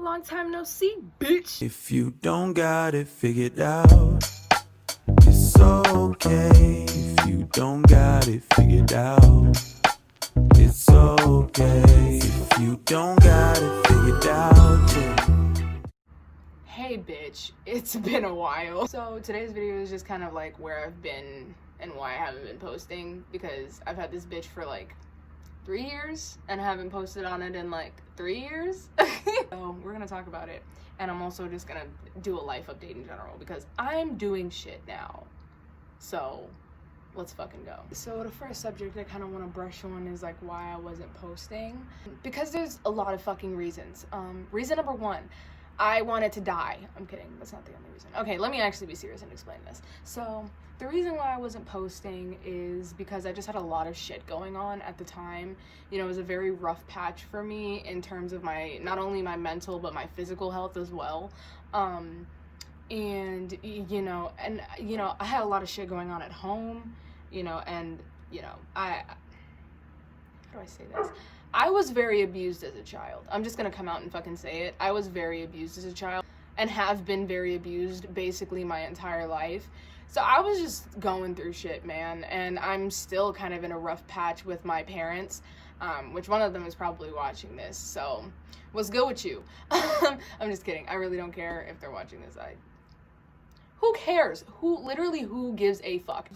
Long time no see, bitch. If you don't got it figured out, it's okay. If you don't got it figured out, it's okay. If you don't got it figured out, yeah. Hey bitch, it's been a while. So today's video is just kind of like where I've been and why I haven't been posting, because I've had this bitch for like 3 years and haven't posted on it in like 3 years. So we're gonna talk about it, and I'm also just gonna do a life update in general because I'm doing shit now. So let's fucking go. So the first subject I kind of want to brush on is like why I wasn't posting, because there's a lot of fucking reasons. Reason number one, I wanted to die. I'm kidding, that's not the only reason. Okay, let me actually be serious and explain this. So the reason why I wasn't posting is because I just had a lot of shit going on at the time. You know, it was a very rough patch for me in terms of my, not only my mental, but my physical health as well. And I had a lot of shit going on at home, how do I say this? I was very abused as a child. I'm just gonna come out and fucking say it. I was very abused as a child and have been very abused basically my entire life. So I was just going through shit, man, and I'm still kind of in a rough patch with my parents, which one of them is probably watching this, so what's good with you? I'm just kidding. I really don't care if they're watching this. Who cares? Who gives a fuck?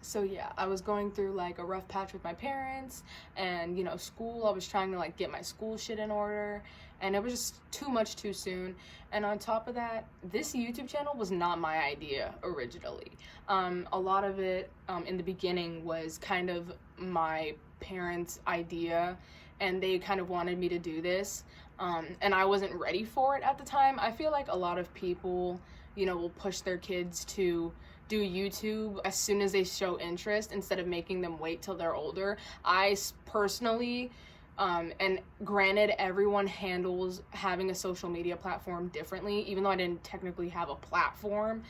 So yeah, I was going through like a rough patch with my parents and, school. I was trying to like get my school shit in order, and it was just too much too soon. And on top of that, this YouTube channel was not my idea originally. A lot of it in the beginning was kind of my parents' idea, and they kind of wanted me to do this. And I wasn't ready for it at the time. I feel like a lot of people, will push their kids to do YouTube as soon as they show interest instead of making them wait till they're older. I personally, and granted, everyone handles having a social media platform differently. Even though I didn't technically have a platform,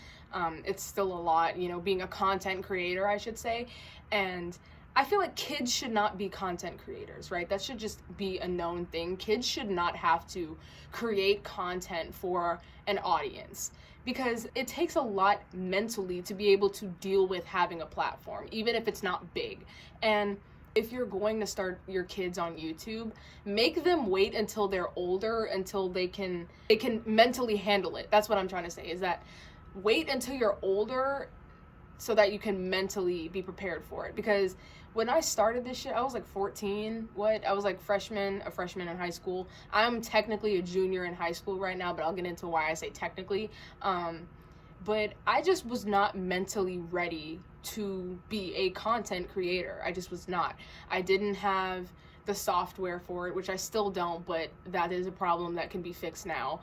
it's still a lot, being a content creator, I should say. And I feel like kids should not be content creators, right? That should just be a known thing. Kids should not have to create content for an audience, because it takes a lot mentally to be able to deal with having a platform, even if it's not big. And if you're going to start your kids on YouTube, make them wait until they're older, until they can mentally handle it. That's what I'm trying to say, is that wait until you're older so that you can mentally be prepared for it. Because when I started this shit, I was like 14. I was like a freshman in high school. I'm technically a junior in high school right now, but I'll get into why I say technically. But I just was not mentally ready to be a content creator. I just was not. I didn't have the software for it, which I still don't, but that is a problem that can be fixed now,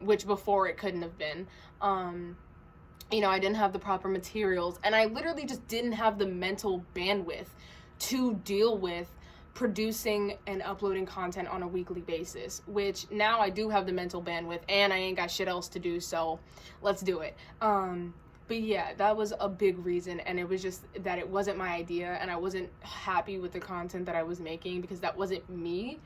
which before it couldn't have been. I didn't have the proper materials, and I literally just didn't have the mental bandwidth to deal with producing and uploading content on a weekly basis, which now I do have the mental bandwidth and I ain't got shit else to do, so let's do it. But yeah, that was a big reason, and it was just that it wasn't my idea, and I wasn't happy with the content that I was making because that wasn't me.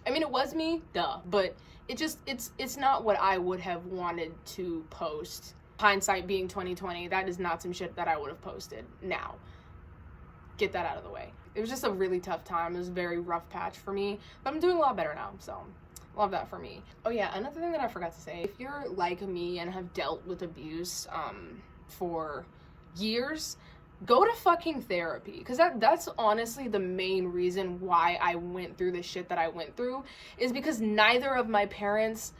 It was me, duh, but it's not what I would have wanted to post. Hindsight being 2020, that is not some shit that I would have posted now. Get that out of the way. It was just a really tough time. It was a very rough patch for me, but I'm doing a lot better now, so love that for me. Oh yeah, another thing that I forgot to say, if you're like me and have dealt with abuse for years, go to fucking therapy, because that's honestly the main reason why I went through the shit that I went through, is because neither of my parents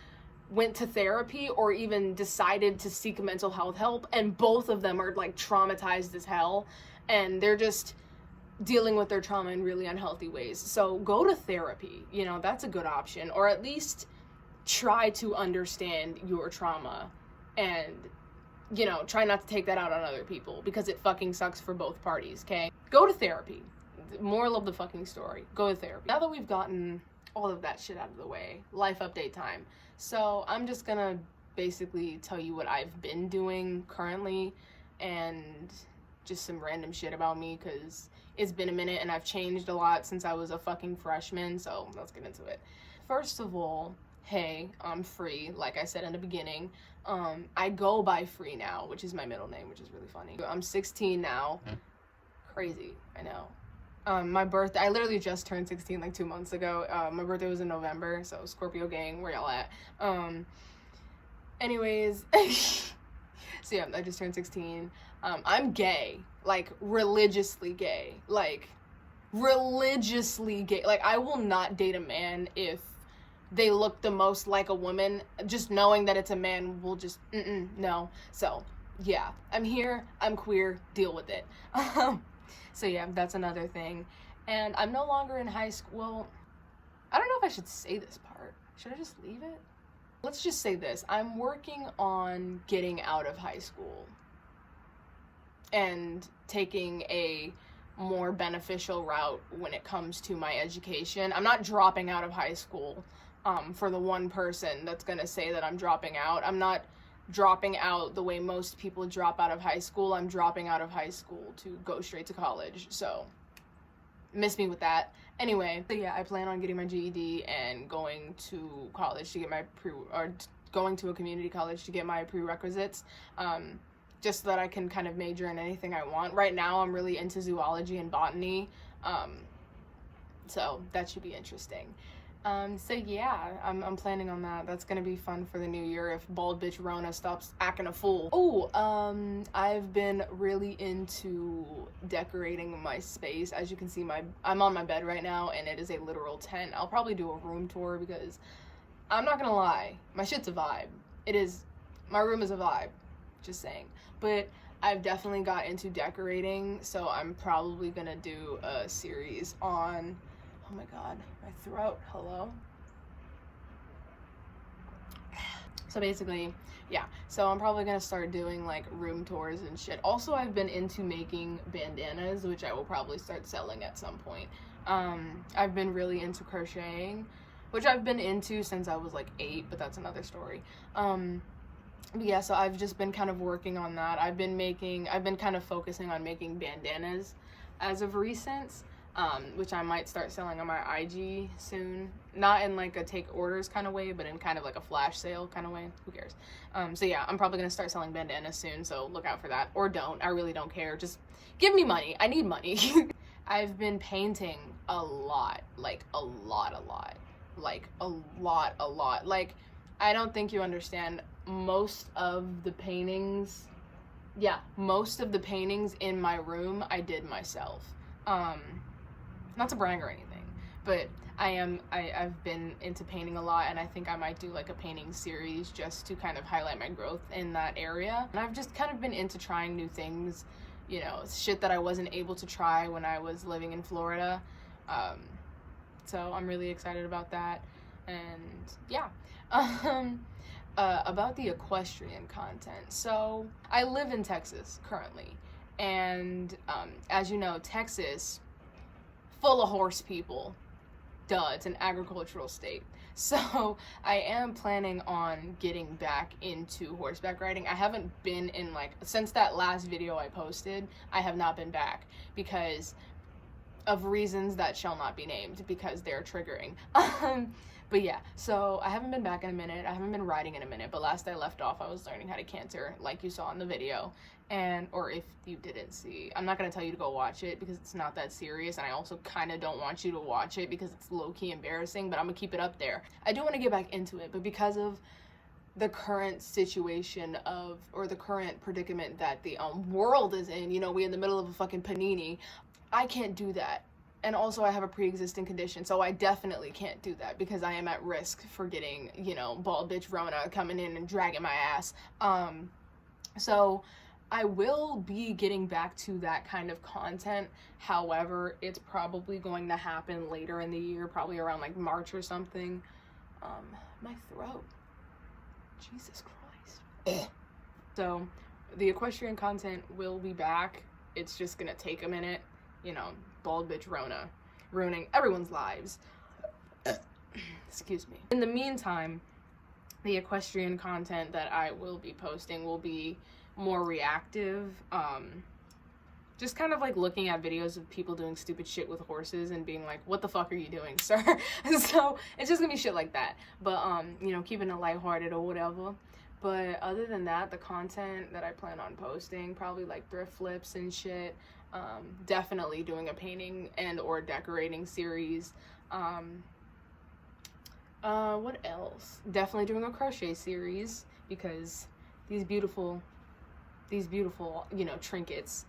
went to therapy or even decided to seek mental health help, and both of them are like traumatized as hell, and they're just dealing with their trauma in really unhealthy ways. So go to therapy, that's a good option, or at least try to understand your trauma and try not to take that out on other people, because it fucking sucks for both parties, okay? Go to therapy. Moral of the fucking story, go to therapy. Now that we've gotten all of that shit out of the way, life update time. So I'm just gonna basically tell you what I've been doing currently, and just some random shit about me, because it's been a minute and I've changed a lot since I was a fucking freshman, so let's get into it. First of all, hey, I'm free, like I said in the beginning. I go by Free now, which is my middle name, which is really funny. I'm 16 now. Crazy, I know. My birthday, I literally just turned 16 like 2 months ago. My birthday was in November, so Scorpio gang, where y'all at? Anyways, so yeah, I just turned 16. I'm gay, like religiously gay, like religiously gay. Like, I will not date a man if they look the most like a woman. Just knowing that it's a man will just, no. So yeah, I'm here, I'm queer, deal with it. So yeah, that's another thing. And I'm no longer in high school. Well, I don't know if I should say this part. Should I just leave it? Let's just say this. I'm working on getting out of high school and taking a more beneficial route when it comes to my education. I'm not dropping out of high school. For the one person that's gonna say that I'm dropping out, I'm not dropping out the way most people drop out of high school. I'm dropping out of high school to go straight to college, so miss me with that. Anyway, so yeah, I plan on getting my GED and going to college to get my going to a community college to get my prerequisites, just so that I can kind of major in anything I want. Right now, I'm really into zoology and botany, so that should be interesting. So yeah, I'm planning on that. That's gonna be fun for the new year if bald bitch Rona stops acting a fool. Oh, I've been really into decorating my space. As you can see, I'm on my bed right now, and it is a literal tent. I'll probably do a room tour because I'm not gonna lie, my shit's a vibe. My room is a vibe, just saying. But I've definitely got into decorating, so I'm probably gonna do a series on, oh my god, my throat, hello? So basically, yeah, so I'm probably gonna start doing like room tours and shit. Also, I've been into making bandanas, which I will probably start selling at some point. I've been really into crocheting, which I've been into since I was like 8, but that's another story. But yeah, so I've just been kind of working on that. I've been kind of focusing on making bandanas as of recent. Which I might start selling on my IG soon. Not in like a take orders kind of way, but in kind of like a flash sale kind of way. Who cares? So yeah, I'm probably gonna start selling bandanas soon, so look out for that. Or don't, I really don't care. Just give me money, I need money. I've been painting a lot. Like a lot. Like a lot. Like, I don't think you understand. Most of the paintings in my room, I did myself. Not to brag or anything, but I've been into painting a lot, and I think I might do like a painting series just to kind of highlight my growth in that area. And I've just kind of been into trying new things, you know, shit that I wasn't able to try when I was living in Florida. So I'm really excited about that. And yeah. About the equestrian content. So I live in Texas currently, and as you know, Texas, full of horse people. Duh, it's an agricultural state. So I am planning on getting back into horseback riding. I haven't been in, like, since that last video I posted, I have not been back because of reasons that shall not be named because they're triggering. But yeah, so I haven't been back in a minute. I haven't been riding in a minute, but last I left off, I was learning how to canter, like you saw in the video. Or if you didn't see, I'm not going to tell you to go watch it because it's not that serious, and I also kind of don't want you to watch it because it's low-key embarrassing, but I'm going to keep it up there. I do want to get back into it, but because of the current situation or the current predicament that the world is in, you know, we in the middle of a fucking panini, I can't do that. And also I have a pre-existing condition, so I definitely can't do that because I am at risk for getting, you know, bald bitch Rona coming in and dragging my ass. So I will be getting back to that kind of content. However, it's probably going to happen later in the year, probably around like March or something. My throat. Jesus Christ. So the equestrian content will be back. It's just gonna take a minute, you know. Bald bitch Rona ruining everyone's lives. Excuse me. In the meantime, the equestrian content that I will be posting will be more reactive. just kind of like looking at videos of people doing stupid shit with horses and being like, what the fuck are you doing, sir? So it's just gonna be shit like that. But you know, keeping it lighthearted or whatever. But other than that, the content that I plan on posting, probably like thrift flips and shit. Definitely doing a painting and or decorating series. What else? Definitely doing a crochet series, because these beautiful, you know, trinkets,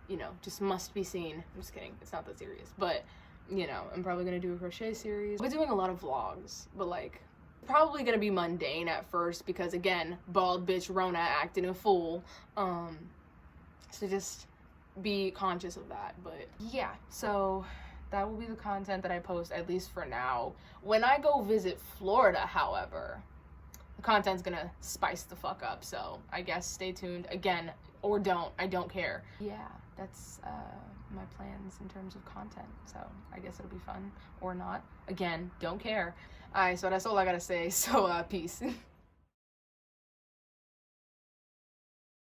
you know, just must be seen. I'm just kidding. It's not that serious. But, you know, I'm probably going to do a crochet series. I've been doing a lot of vlogs, but like, probably going to be mundane at first because, again, bald bitch Rona acting a fool. So just be conscious of that. But yeah, so that will be the content that I post, at least for now. When I go visit Florida, however, the content's gonna spice the fuck up, so I guess stay tuned. Again, or don't, I don't care. Yeah, that's my plans in terms of content, so I guess it'll be fun or not. Again, don't care. Alright, so that's all I gotta say, so peace.